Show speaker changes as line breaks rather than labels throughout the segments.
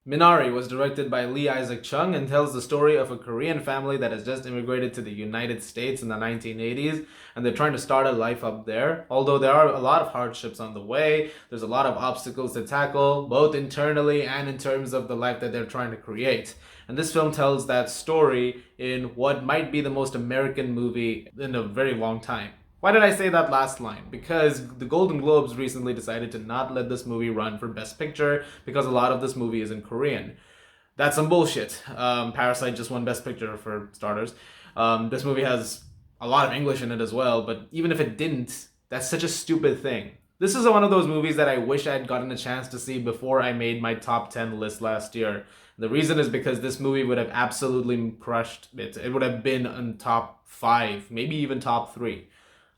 Minari was directed by Lee Isaac Chung and tells the story of a Korean family that has just immigrated to the United States in the 1980s, and they're trying to start a life up there. Although there are a lot of hardships on the way, there's a lot of obstacles to tackle, both internally and in terms of the life that they're trying to create. And this film tells that story in what might be the most American movie in a very long time. Why did I say that last line? Because the Golden Globes recently decided to not let this movie run for Best Picture because a lot of this movie is in Korean. That's some bullshit. Parasite just won Best Picture for starters. This movie has a lot of English in it as well, but even if it didn't, that's such a stupid thing. This is one of those movies that I wish I had gotten a chance to see before I made my top 10 list last year. The reason is because this movie would have absolutely crushed it. It would have been in top 5, maybe even top 3.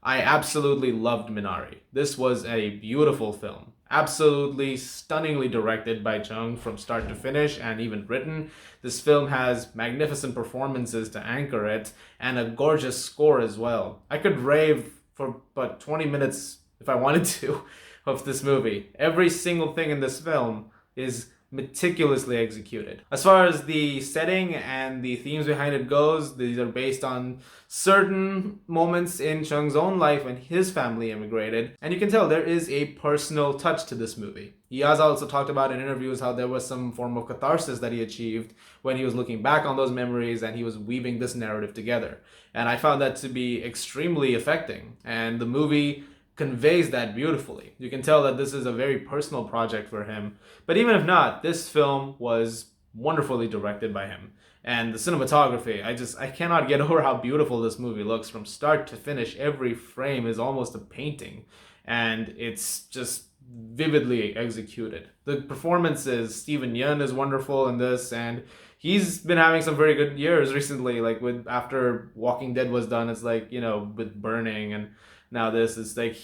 I absolutely loved Minari. This was a beautiful film. Absolutely stunningly directed by Chung from start to finish and even written. This film has magnificent performances to anchor it and a gorgeous score as well. I could rave for about 20 minutes if I wanted to of this movie. Every single thing in this film is meticulously executed. As far as the setting and the themes behind it goes, these are based on certain moments in Chung's own life when his family immigrated, and you can tell there is a personal touch to this movie. He has also talked about in interviews how there was some form of catharsis that he achieved when he was looking back on those memories and he was weaving this narrative together. And I found that to be extremely affecting, and the movie conveys that beautifully. You can tell that this is a very personal project for him. But even if not, this film was wonderfully directed by him. And the cinematography, I cannot get over how beautiful this movie looks from start to finish. Every frame is almost a painting, and it's just vividly executed. The performances, Steven Yeun is wonderful in this, and he's been having some very good years recently. Like with after Walking Dead was done, it's like, you know, with Burning, and now this is like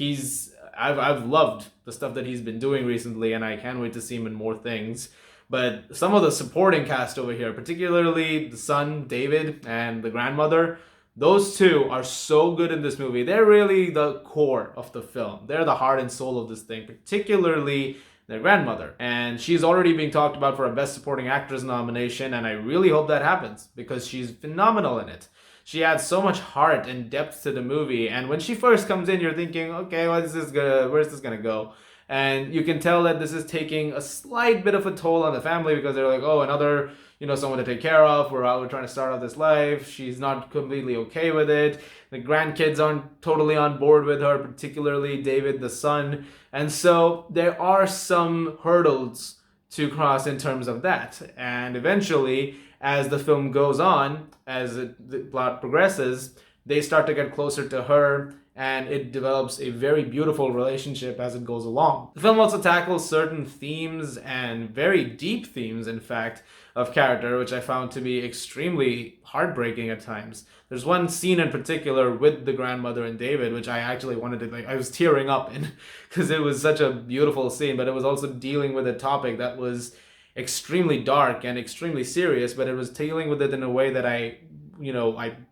I've loved the stuff that he's been doing recently, and I can't wait to see him in more things. But some of the supporting cast over here, particularly the son David and the grandmother, those two are so good in this movie. They're really the core of the film. They're the heart and soul of this thing, particularly their grandmother. And she's already being talked about for a Best Supporting Actress nomination, and I really hope that happens because she's phenomenal in it. She adds so much heart and depth to the movie, and when she first comes in, you're thinking, okay, where's this gonna go? And you can tell that this is taking a slight bit of a toll on the family because they're like, oh, another, someone to take care of. We're trying to start out this life. She's not completely okay with it. The grandkids aren't totally on board with her, particularly David, the son. And so there are some hurdles to cross in terms of that. And eventually, as the film goes on, as the plot progresses, they start to get closer to her, and it develops a very beautiful relationship as it goes along. The film also tackles certain themes, and very deep themes, in fact, of character, which I found to be extremely heartbreaking at times. There's one scene in particular with the grandmother and David, which I actually wanted to, I was tearing up in, because it was such a beautiful scene, but it was also dealing with a topic that was extremely dark and extremely serious, but it was dealing with it in a way that I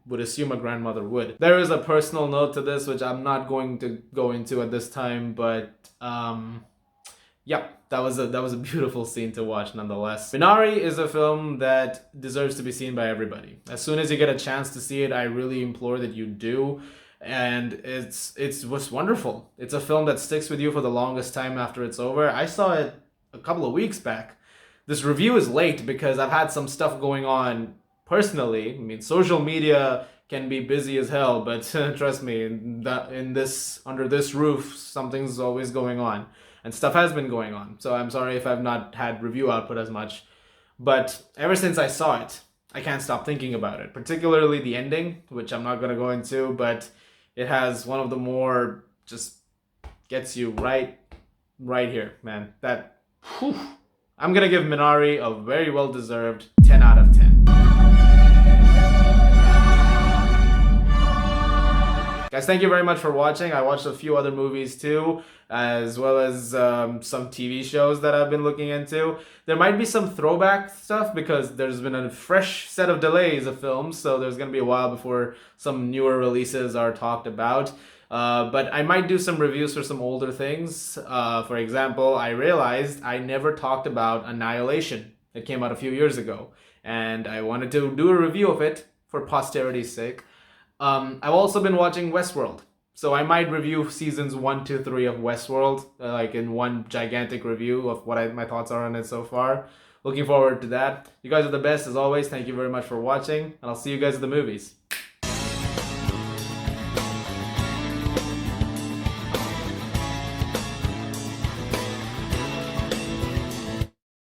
would assume a grandmother would. There is a personal note to this, which I'm not going to go into at this time, but yeah, that was a beautiful scene to watch nonetheless. Minari is a film that deserves to be seen by everybody. As soon as you get a chance to see it, I really implore that you do. And it's just wonderful. It's a film that sticks with you for the longest time after it's over. I saw it a couple of weeks back. This review is late because I've had some stuff going on personally. I mean, social media can be busy as hell, but trust me, under this roof, something's always going on, and stuff has been going on. So I'm sorry if I've not had review output as much, but ever since I saw it, I can't stop thinking about it. Particularly the ending, which I'm not gonna go into, but it has one of the more just gets you right here, man. That. Whew, I'm gonna give Minari a very well-deserved 10 out of 10. Guys, thank you very much for watching. I watched a few other movies too, as well as some TV shows that I've been looking into. There might be some throwback stuff because there's been a fresh set of delays of films, so there's gonna be a while before some newer releases are talked about. But I might do some reviews for some older things. For example, I realized I never talked about Annihilation. It came out a few years ago, and I wanted to do a review of it for posterity's sake. I've also been watching Westworld, so I might review seasons 1, 2, 3 of Westworld, like in one gigantic review of what my thoughts are on it so far. Looking forward to that. You guys are the best as always. Thank you very much for watching, and I'll see you guys at the movies.